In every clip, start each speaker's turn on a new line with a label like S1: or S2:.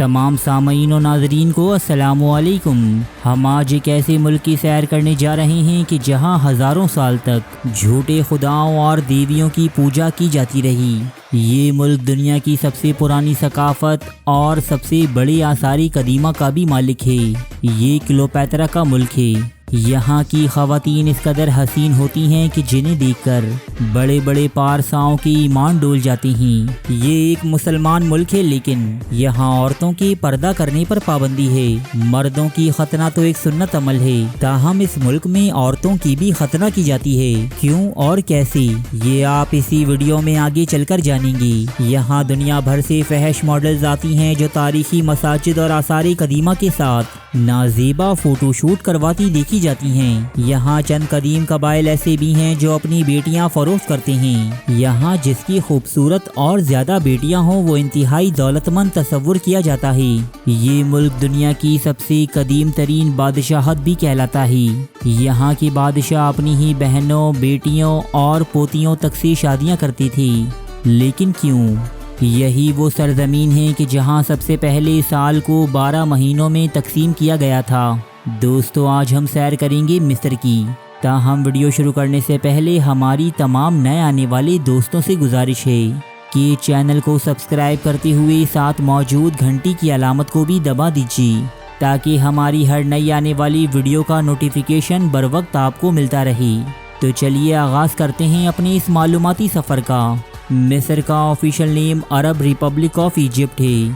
S1: تمام سامعین و ناظرین کو السلام علیکم۔ ہم آج ایک ایسے ملک کی سیر کرنے جا رہے ہیں کہ جہاں ہزاروں سال تک جھوٹے خداؤں اور دیویوں کی پوجا کی جاتی رہی۔ یہ ملک دنیا کی سب سے پرانی ثقافت اور سب سے بڑی آثاری قدیمہ کا بھی مالک ہے۔ یہ کلیوپیٹرا کا ملک ہے۔ یہاں کی خواتین اس قدر حسین ہوتی ہیں کہ جنہیں دیکھ کر بڑے بڑے پارساؤں کے ایمان ڈول جاتے ہیں۔ یہ ایک مسلمان ملک ہے لیکن یہاں عورتوں کے پردہ کرنے پر پابندی ہے۔ مردوں کی ختنہ تو ایک سنت عمل ہے، تاہم اس ملک میں عورتوں کی بھی ختنہ کی جاتی ہے۔ کیوں اور کیسے، یہ آپ اسی ویڈیو میں آگے چل کر جانیں گے۔ یہاں دنیا بھر سے فحش ماڈلز آتی ہیں جو تاریخی مساجد اور آثار قدیمہ کے ساتھ نازیبا فوٹو شوٹ کرواتی دیکھی جاتی ہیں۔ یہاں چند قدیم قبائل ایسے بھی ہیں جو اپنی بیٹیاں فروخت کرتے ہیں۔ یہاں جس کی خوبصورت اور زیادہ بیٹیاں ہوں وہ انتہائی دولت مند تصور کیا جاتا ہے۔ یہ ملک دنیا کی سب سے قدیم ترین بادشاہت بھی کہلاتا ہے۔ یہاں کے بادشاہ اپنی ہی بہنوں، بیٹیوں اور پوتیوں تک سے شادیاں کرتے تھے۔ لیکن کیوں؟ یہی وہ سرزمین ہے کہ جہاں سب سے پہلے سال کو 12 مہینوں میں تقسیم کیا گیا تھا۔ دوستو، آج ہم سیر کریں گے مصر کی۔ تاہم ویڈیو شروع کرنے سے پہلے ہماری تمام نئے آنے والے دوستوں سے گزارش ہے کہ چینل کو سبسکرائب کرتے ہوئے ساتھ موجود گھنٹی کی علامت کو بھی دبا دیجیے تاکہ ہماری ہر نئی آنے والی ویڈیو کا نوٹیفیکیشن بر وقت آپ کو ملتا رہے۔ تو چلیے آغاز کرتے ہیں اپنے اس معلوماتی سفر کا۔ مصر کا official name Arab republic of Egypt ہے،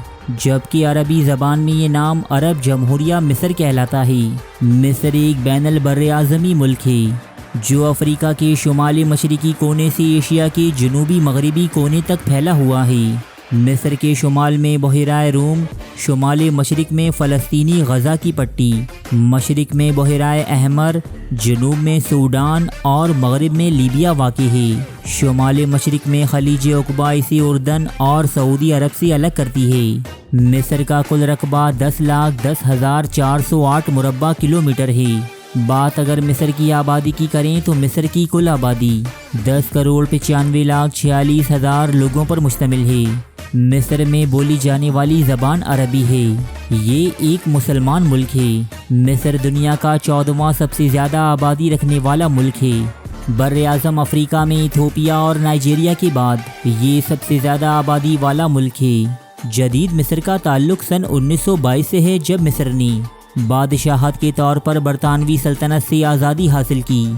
S1: جبکہ عربی زبان میں یہ نام عرب جمہوریہ مصر کہلاتا ہے۔ مصر ایک بین البراعظمی ملک ہے جو افریقہ کے شمال مشرقی کونے سے ایشیا کے جنوبی مغربی کونے تک پھیلا ہوا ہے۔ مصر کے شمال میں بحیرہ روم، شمال مشرق میں فلسطینی غزہ کی پٹی، مشرق میں بحیرہ احمر، جنوب میں سوڈان اور مغرب میں لیبیا واقع ہے۔ شمال مشرق میں خلیج عقبہ اسے اردن اور سعودی عرب سے الگ کرتی ہے۔ مصر کا کل رقبہ 10,10,408 مربع کلومیٹر ہے۔ بات اگر مصر کی آبادی کی کریں تو مصر کی کل آبادی 10,95,46,000 لوگوں پر مشتمل ہے۔ مصر میں بولی جانے والی زبان عربی ہے۔ یہ ایک مسلمان ملک ہے۔ مصر دنیا کا 14واں سب سے زیادہ آبادی رکھنے والا ملک ہے۔ بر اعظم افریقہ میں ایتھوپیا اور نائجیریا کے بعد یہ سب سے زیادہ آبادی والا ملک ہے۔ جدید مصر کا تعلق سن 1922 سے ہے جب مصر نے بادشاہت کے طور پر برطانوی سلطنت سے آزادی حاصل کی۔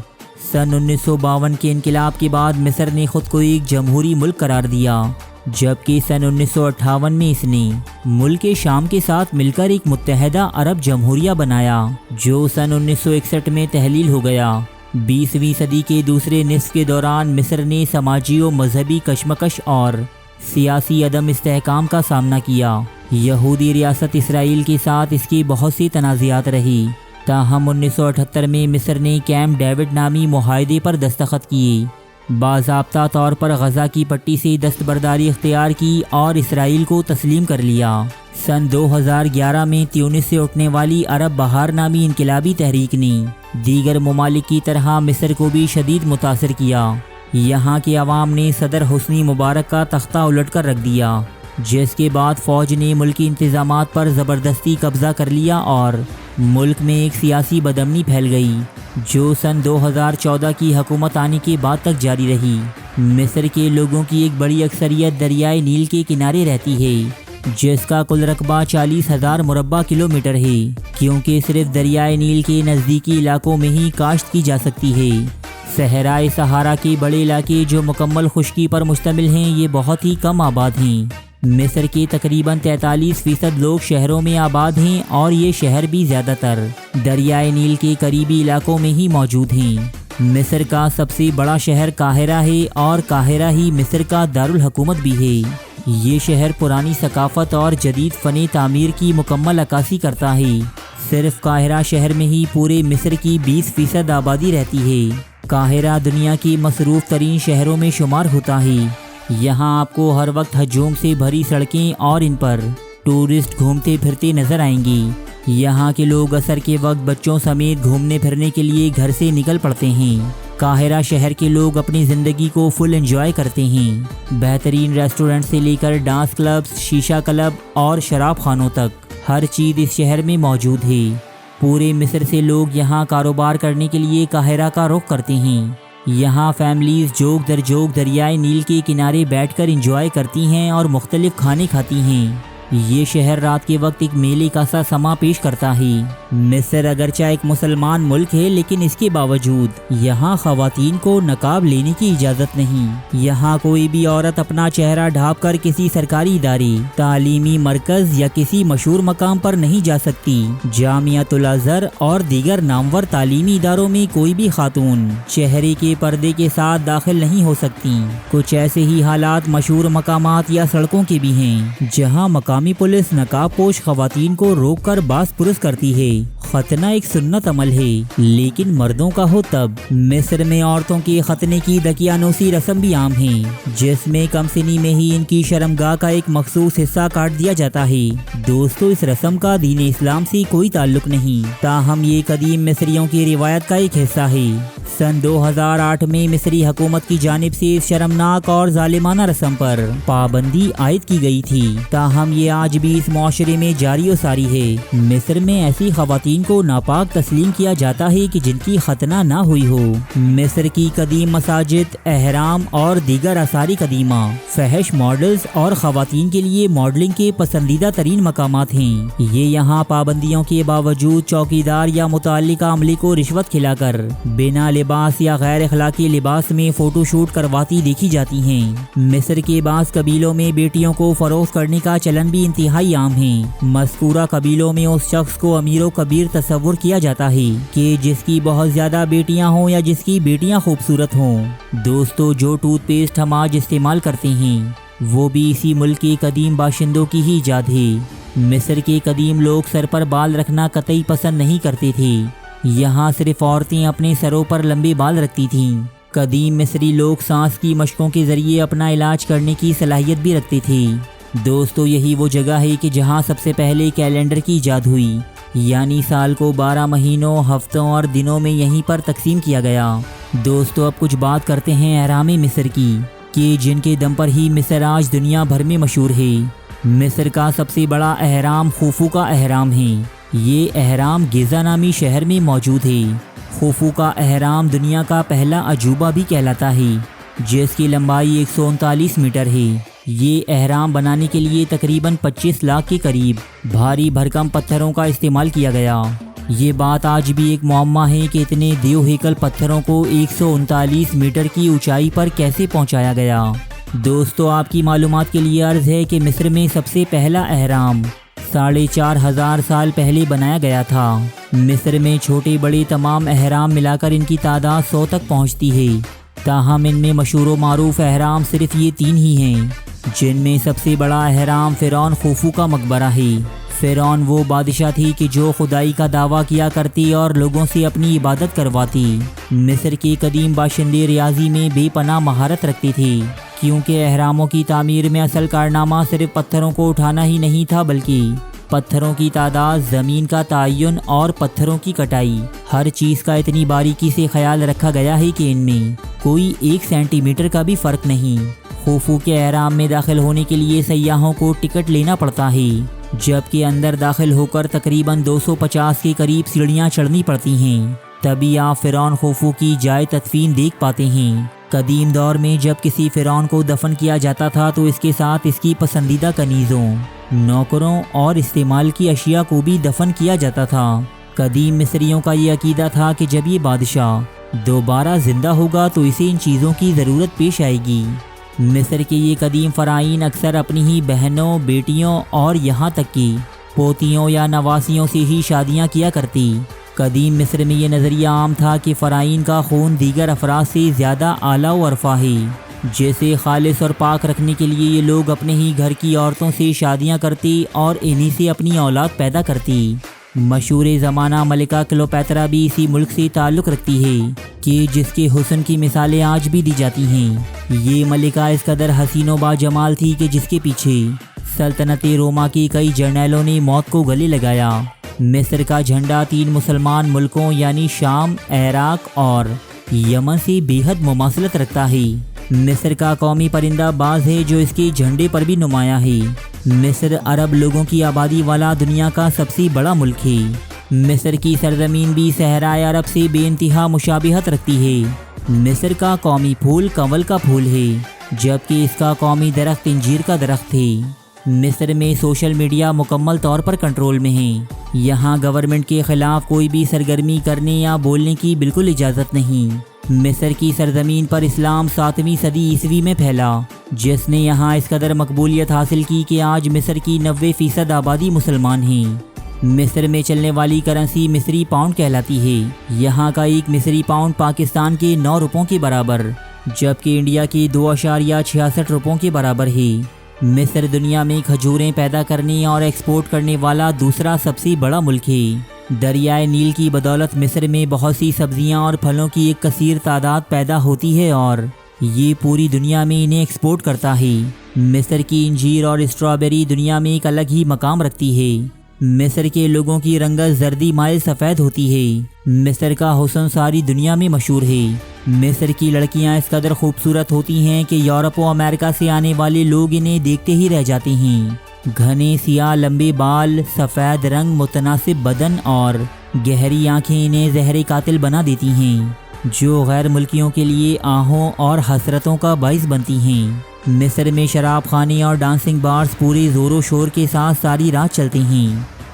S1: سن 1952 کے انقلاب کے بعد مصر نے خود کو ایک جمہوری ملک قرار دیا، جبکہ سن 1958 میں اس نے ملک شام کے ساتھ مل کر ایک متحدہ عرب جمہوریہ بنایا جو سن 1961 میں تحلیل ہو گیا۔ 20ویں صدی کے دوسرے نصف کے دوران مصر نے سماجی و مذہبی کشمکش اور سیاسی عدم استحکام کا سامنا کیا۔ یہودی ریاست اسرائیل کے ساتھ اس کے بہت سے تنازعات رہی، تاہم 1978 میں مصر نے کیمپ ڈیوڈ نامی معاہدے پر دستخط کیے، باضابطہ طور پر غزہ کی پٹی سے دستبرداری اختیار کی اور اسرائیل کو تسلیم کر لیا۔ سن 2011 میں تیونس سے اٹھنے والی عرب بہار نامی انقلابی تحریک نے دیگر ممالک کی طرح مصر کو بھی شدید متاثر کیا۔ یہاں کے عوام نے صدر حسنی مبارک کا تختہ الٹ کر رکھ دیا، جس کے بعد فوج نے ملکی انتظامات پر زبردستی قبضہ کر لیا اور ملک میں ایک سیاسی بدامنی پھیل گئی جو سن 2014 کی حکومت آنے کے بعد تک جاری رہی۔ مصر کے لوگوں کی ایک بڑی اکثریت دریائے نیل کے کنارے رہتی ہے، جس کا کل رقبہ 40,000 مربع کلومیٹر ہے، کیونکہ صرف دریائے نیل کے نزدیکی علاقوں میں ہی کاشت کی جا سکتی ہے۔ صحرائے سہارا کے بڑے علاقے جو مکمل خشکی پر مشتمل ہیں یہ بہت ہی کم آباد ہیں۔ مصر کے تقریباً 43% لوگ شہروں میں آباد ہیں اور یہ شہر بھی زیادہ تر دریائے نیل کے قریبی علاقوں میں ہی موجود ہیں۔ مصر کا سب سے بڑا شہر قاہرہ ہے اور قاہرہ ہی مصر کا دارالحکومت بھی ہے۔ یہ شہر پرانی ثقافت اور جدید فن تعمیر کی مکمل عکاسی کرتا ہے۔ صرف قاہرہ شہر میں ہی پورے مصر کی 20% آبادی رہتی ہے۔ قاہرہ دنیا کی مصروف ترین شہروں میں شمار ہوتا ہے۔ یہاں آپ کو ہر وقت ہجوم سے بھری سڑکیں اور ان پر ٹورسٹ گھومتے پھرتے نظر آئیں گی۔ یہاں کے لوگ عصر کے وقت بچوں سمیت گھومنے پھرنے کے لیے گھر سے نکل پڑتے ہیں۔ قاہرہ شہر کے لوگ اپنی زندگی کو فل انجوائے کرتے ہیں۔ بہترین ریسٹورنٹ سے لے کر ڈانس کلبز، شیشہ کلب اور شراب خانوں تک ہر چیز اس شہر میں موجود ہے۔ پورے مصر سے لوگ یہاں کاروبار کرنے کے لیے قاہرہ کا رخ کرتے ہیں۔ یہاں فیملیز جوگ در جوگ دریائے نیل کے کنارے بیٹھ کر انجوائے کرتی ہیں اور مختلف کھانے کھاتی ہیں۔ یہ شہر رات کے وقت ایک میلے کا سا سما پیش کرتا ہے۔ مصر اگرچہ ایک مسلمان ملک ہے، لیکن اس کے باوجود یہاں خواتین کو نقاب لینے کی اجازت نہیں۔ یہاں کوئی بھی عورت اپنا چہرہ ڈھانپ کر کسی سرکاری ادارے، تعلیمی مرکز یا کسی مشہور مقام پر نہیں جا سکتی۔ جامعۃ الازہر اور دیگر نامور تعلیمی اداروں میں کوئی بھی خاتون چہرے کے پردے کے ساتھ داخل نہیں ہو سکتی۔ کچھ ایسے ہی حالات مشہور مقامات یا سڑکوں کے بھی ہیں جہاں مقامی پولیس نقاب پوش خواتین کو روک کر باس پرس کرتی ہے۔ ختنہ ایک سنت عمل ہے، لیکن مردوں کا ہو تب۔ مصر میں عورتوں کے ختنے کی دقیانوسی رسم بھی عام ہے، جس میں کم سنی میں ہی ان کی شرمگاہ کا ایک مخصوص حصہ کاٹ دیا جاتا ہے۔ دوستو، اس رسم کا دین اسلام سے کوئی تعلق نہیں، تاہم یہ قدیم مصریوں کی روایت کا ایک حصہ ہے۔ سن 2008 میں مصری حکومت کی جانب سے اس شرمناک اور ظالمانہ رسم پر پابندی عائد کی گئی تھی، تاہم یہ آج بھی اس معاشرے میں جاری و ساری ہے۔ مصر میں ایسی خواتین کو ناپاک تسلیم کیا جاتا ہے کہ جن کی ختنہ نہ ہوئی ہو۔ مصر کی قدیم مساجد، احرام اور دیگر آثار قدیمہ فحش ماڈلز اور خواتین کے لیے ماڈلنگ کے پسندیدہ ترین مقامات ہیں۔ یہ یہاں پابندیوں کے باوجود چوکیدار یا متعلقہ عملے کو رشوت کھلا کر بنا لباس یا غیر اخلاقی لباس میں فوٹو شوٹ کرواتی دیکھی جاتی ہیں۔ مصر کے بعض قبیلوں میں بیٹیوں کو فروخت کرنے کا چلن بھی انتہائی عام ہے۔ مذکورہ قبیلوں میں اس شخص کو امیر و کبیر تصور کیا جاتا ہے کہ جس کی بہت زیادہ بیٹیاں ہوں یا جس کی بیٹیاں خوبصورت ہوں۔ دوستو، جو ٹوتھ پیسٹ ہم آج استعمال کرتے ہیں وہ بھی اسی ملک کے قدیم باشندوں کی ہی ایجاد ہے۔ مصر کے قدیم لوگ سر پر بال رکھنا قطعی پسند نہیں کرتے تھے۔ یہاں صرف عورتیں اپنے سروں پر لمبے بال رکھتی تھیں۔ قدیم مصری لوگ سانس کی مشقوں کے ذریعے اپنا علاج کرنے کی صلاحیت بھی رکھتے تھے۔ دوستو، یہی وہ جگہ ہے کہ جہاں سب سے پہلے کیلنڈر کی ایجاد ہوئی، یعنی سال کو 12 مہینوں، ہفتوں اور دنوں میں یہیں پر تقسیم کیا گیا۔ دوستو، اب کچھ بات کرتے ہیں اہرام مصر کی، کہ جن کے دم پر ہی مصر آج دنیا بھر میں مشہور ہے۔ مصر کا سب سے بڑا اہرام خوفو کا اہرام ہے۔ یہ اہرام گیزا نامی شہر میں موجود ہے۔ خوفو کا اہرام دنیا کا پہلا عجوبہ بھی کہلاتا ہے، جس کی لمبائی 139 میٹر ہے۔ یہ اہرام بنانے کے لیے تقریباً 25 لاکھ کے قریب بھاری بھرکم پتھروں کا استعمال کیا گیا۔ یہ بات آج بھی ایک معمہ ہے کہ اتنے دیو ہیکل پتھروں کو 139 میٹر کی اونچائی پر کیسے پہنچایا گیا۔ دوستو، آپ کی معلومات کے لیے عرض ہے کہ مصر میں سب سے پہلا اہرام 4500 سال پہلے بنایا گیا تھا۔ مصر میں چھوٹے بڑے تمام اہرام ملا کر ان کی تعداد 100 تک پہنچتی ہے، تاہم ان میں مشہور و معروف اہرام صرف یہ 3 ہی ہیں، جن میں سب سے بڑا اہرام فرعون خوفو کا مقبرہ ہے۔ فرعون وہ بادشاہ تھی کہ جو خدائی کا دعویٰ کیا کرتی اور لوگوں سے اپنی عبادت کرواتی۔ مصر کے قدیم باشندے ریاضی میں بے پناہ مہارت رکھتے تھے، کیونکہ اہراموں کی تعمیر میں اصل کارنامہ صرف پتھروں کو اٹھانا ہی نہیں تھا، بلکہ پتھروں کی تعداد، زمین کا تعین اور پتھروں کی کٹائی، ہر چیز کا اتنی باریکی سے خیال رکھا گیا ہے کہ ان میں کوئی 1 سینٹی میٹر کا بھی فرق نہیں۔ خوفو کے اہرام میں داخل ہونے کے لیے سیاحوں کو ٹکٹ لینا پڑتا ہے، جبکہ اندر داخل ہو کر تقریباً 250 کے قریب سیڑھیاں چڑھنی پڑتی ہیں، تبھی آپ فرعون خوفو کی جائے تدفین دیکھ پاتے ہیں۔ قدیم دور میں جب کسی فرعون کو دفن کیا جاتا تھا تو اس کے ساتھ اس کی پسندیدہ کنیزوں، نوکروں اور استعمال کی اشیاء کو بھی دفن کیا جاتا تھا۔ قدیم مصریوں کا یہ عقیدہ تھا کہ جب یہ بادشاہ دوبارہ زندہ ہوگا تو اسے ان چیزوں کی ضرورت پیش آئے گی۔ مصر کے یہ قدیم فرعین اکثر اپنی ہی بہنوں، بیٹیوں اور یہاں تک کہ پوتیوں یا نواسیوں سے ہی شادیاں کیا کرتی۔ قدیم مصر میں یہ نظریہ عام تھا کہ فرعین کا خون دیگر افراد سے زیادہ اعلیٰ و ارفع ہے، جیسے خالص اور پاک رکھنے کے لیے یہ لوگ اپنے ہی گھر کی عورتوں سے شادیاں کرتی اور انہی سے اپنی اولاد پیدا کرتی۔ مشہور زمانہ ملکہ کلیوپیٹرا بھی اسی ملک سے تعلق رکھتی ہے کہ جس کے حسن کی مثالیں آج بھی دی جاتی ہیں۔ یہ ملکہ اس قدر حسین و با جمال تھی کہ جس کے پیچھے سلطنت روما کے کئی جرنیلوں نے موت کو گلے لگایا۔ مصر کا جھنڈا 3 مسلمان ملکوں یعنی شام، عراق اور یمن سے بے حد مماثلت رکھتا ہے۔ مصر کا قومی پرندہ باز ہے جو اس کے جھنڈے پر بھی نمایاں ہے۔ مصر عرب لوگوں کی آبادی والا دنیا کا سب سے بڑا ملک ہے۔ مصر کی سرزمین بھی صحرائے عرب سے بے انتہا مشابہت رکھتی ہے۔ مصر کا قومی پھول کنول کا پھول ہے، جبکہ اس کا قومی درخت انجیر کا درخت ہے۔ مصر میں سوشل میڈیا مکمل طور پر کنٹرول میں ہے۔ یہاں گورنمنٹ کے خلاف کوئی بھی سرگرمی کرنے یا بولنے کی بالکل اجازت نہیں۔ مصر کی سرزمین پر اسلام 7ویں صدی عیسوی میں پھیلا، جس نے یہاں اس قدر مقبولیت حاصل کی کہ آج مصر کی 90% آبادی مسلمان ہیں۔ مصر میں چلنے والی کرنسی مصری پاؤنڈ کہلاتی ہے۔ یہاں کا ایک مصری پاؤنڈ پاکستان کے 9 روپوں کے برابر، جبکہ انڈیا کے 2.66 روپوں کے برابر ہے۔ مصر دنیا میں کھجوریں پیدا کرنے اور ایکسپورٹ کرنے والا دوسرا سب سے بڑا ملک ہے۔ دریائے نیل کی بدولت مصر میں بہت سی سبزیاں اور پھلوں کی ایک کثیر تعداد پیدا ہوتی ہے اور یہ پوری دنیا میں انہیں ایکسپورٹ کرتا ہے۔ مصر کی انجیر اور اسٹرابیری دنیا میں ایک الگ ہی مقام رکھتی ہے۔ مصر کے لوگوں کی رنگت زردی مائل سفید ہوتی ہے۔ مصر کا حسن ساری دنیا میں مشہور ہے۔ مصر کی لڑکیاں اس قدر خوبصورت ہوتی ہیں کہ یورپ و امریکہ سے آنے والے لوگ انہیں دیکھتے ہی رہ جاتے ہیں۔ گھنے سیاہ لمبے بال، سفید رنگ، متناسب بدن اور گہری آنکھیں انہیں زہر قاتل بنا دیتی ہیں، جو غیر ملکیوں کے لیے آہوں اور حسرتوں کا باعث بنتی ہیں۔ مصر میں شراب خانے اور ڈانسنگ بارز پورے زور و شور کے ساتھ ساری رات چلتے ہیں۔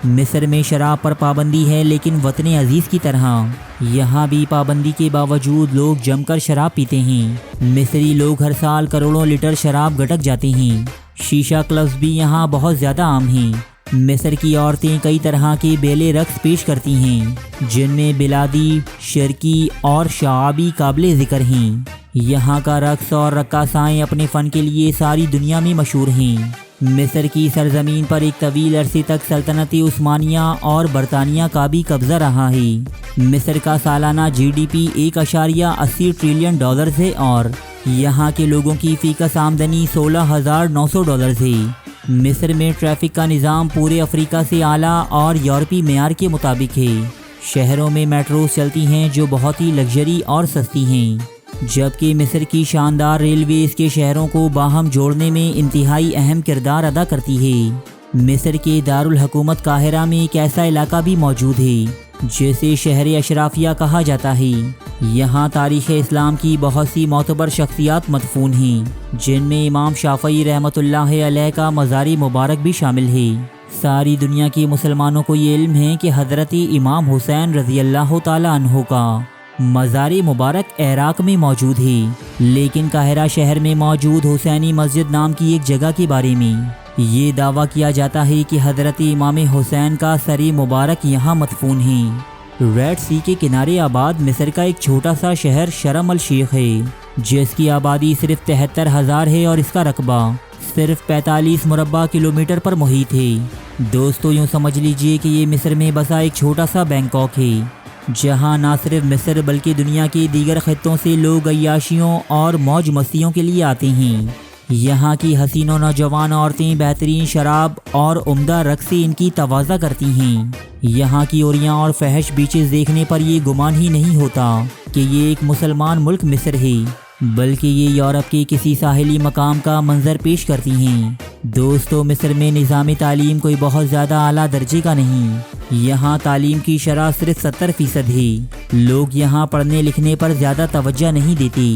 S1: مصر میں شراب پر پابندی ہے، لیکن وطن عزیز کی طرح یہاں بھی پابندی کے باوجود لوگ جم کر شراب پیتے ہیں۔ مصری لوگ ہر سال کروڑوں لیٹر شراب گٹک جاتے ہیں۔ شیشہ کلبز بھی یہاں بہت زیادہ عام ہیں۔ مصر کی عورتیں کئی طرح کے بیلے رقص پیش کرتی ہیں، جن میں بلادی، شرکی اور شعابی قابل ذکر ہیں۔ یہاں کا رقص اور رقاصائیں اپنے فن کے لیے ساری دنیا میں مشہور ہیں۔ مصر کی سرزمین پر ایک طویل عرصے تک سلطنت عثمانیہ اور برطانیہ کا بھی قبضہ رہا ہے۔ مصر کا سالانہ GDP 1.80 ٹریلین ڈالرز ہے اور یہاں کے لوگوں کی فی کس آمدنی $16,900 ہے۔ مصر میں ٹریفک کا نظام پورے افریقہ سے اعلیٰ اور یورپی معیار کے مطابق ہے۔ شہروں میں میٹروز چلتی ہیں جو بہت ہی لگژری اور سستی ہیں، جبکہ مصر کی شاندار ریلوے اس کے شہروں کو باہم جوڑنے میں انتہائی اہم کردار ادا کرتی ہے۔ مصر کے دارالحکومت قاہرہ میں ایک ایسا علاقہ بھی موجود ہے جسے شہر اشرافیہ کہا جاتا ہے۔ یہاں تاریخ اسلام کی بہت سی معتبر شخصیات مدفون ہیں، جن میں امام شافعی رحمۃ اللہ علیہ کا مزار مبارک بھی شامل ہے۔ ساری دنیا کے مسلمانوں کو یہ علم ہے کہ حضرت امام حسین رضی اللہ تعالی عنہ کا مزار مبارک عراق میں موجود ہے، لیکن قاہرہ شہر میں موجود حسینی مسجد نام کی ایک جگہ کے بارے میں یہ دعویٰ کیا جاتا ہے کہ حضرت امام حسین کا سر مبارک یہاں مدفون ہے۔ ریڈ سی کے کنارے آباد مصر کا ایک چھوٹا سا شہر شرم الشیخ ہے، جس کی آبادی صرف 73,000 ہے اور اس کا رقبہ صرف 45 مربع کلومیٹر پر محیط ہے۔ دوستو یوں سمجھ لیجئے کہ یہ مصر میں بسا ایک چھوٹا سا بینکاک ہے، جہاں نہ صرف مصر بلکہ دنیا کے دیگر خطوں سے لوگ عیاشیوں اور موج مستیوں کے لیے آتے ہیں۔ یہاں کی حسین و نوجوان عورتیں بہترین شراب اور عمدہ رقص سے ان کی تواضع کرتی ہیں۔ یہاں کی اوریاں اور فحش بیچز دیکھنے پر یہ گمان ہی نہیں ہوتا کہ یہ ایک مسلمان ملک مصر ہے، بلکہ یہ یورپ کے کسی ساحلی مقام کا منظر پیش کرتی ہیں۔ دوستو مصر میں نظام تعلیم کوئی بہت زیادہ اعلیٰ درجے کا نہیں۔ یہاں تعلیم کی شرح صرف 70% ہے۔ لوگ یہاں پڑھنے لکھنے پر زیادہ توجہ نہیں دیتے۔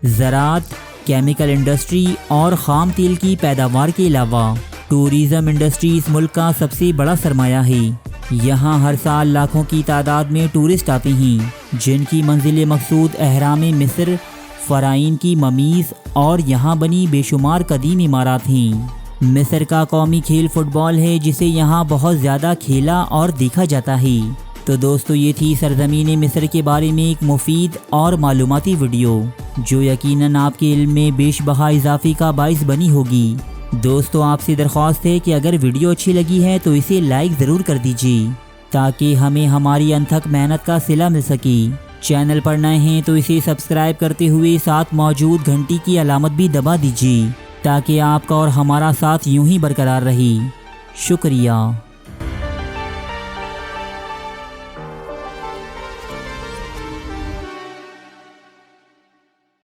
S1: زراعت، کیمیکل انڈسٹری اور خام تیل کی پیداوار کے علاوہ ٹورزم انڈسٹری اس ملک کا سب سے بڑا سرمایہ ہے۔ یہاں ہر سال لاکھوں کی تعداد میں ٹورسٹ آتے ہیں، جن کی منزل مقصود اہرام مصر، فرعون کی ممیز اور یہاں بنی بے شمار قدیم عمارات ہیں۔ مصر کا قومی کھیل فٹ بال ہے، جسے یہاں بہت زیادہ کھیلا اور دیکھا جاتا ہے۔ تو دوستو یہ تھی سرزمین مصر کے بارے میں ایک مفید اور معلوماتی ویڈیو، جو یقیناً آپ کے علم میں بیش بہا اضافے کا باعث بنی ہوگی۔ دوستو آپ سے درخواست ہے کہ اگر ویڈیو اچھی لگی ہے تو اسے لائک ضرور کر دیجیے، تاکہ ہمیں ہماری انتھک محنت کا صلہ مل سکے۔ چینل پر نئے ہیں تو اسے سبسکرائب کرتے ہوئے ساتھ موجود گھنٹی کی علامت بھی دبا دیجیے، تاکہ آپ کا اور ہمارا ساتھ یوں ہی برقرار رہے۔ شکریہ۔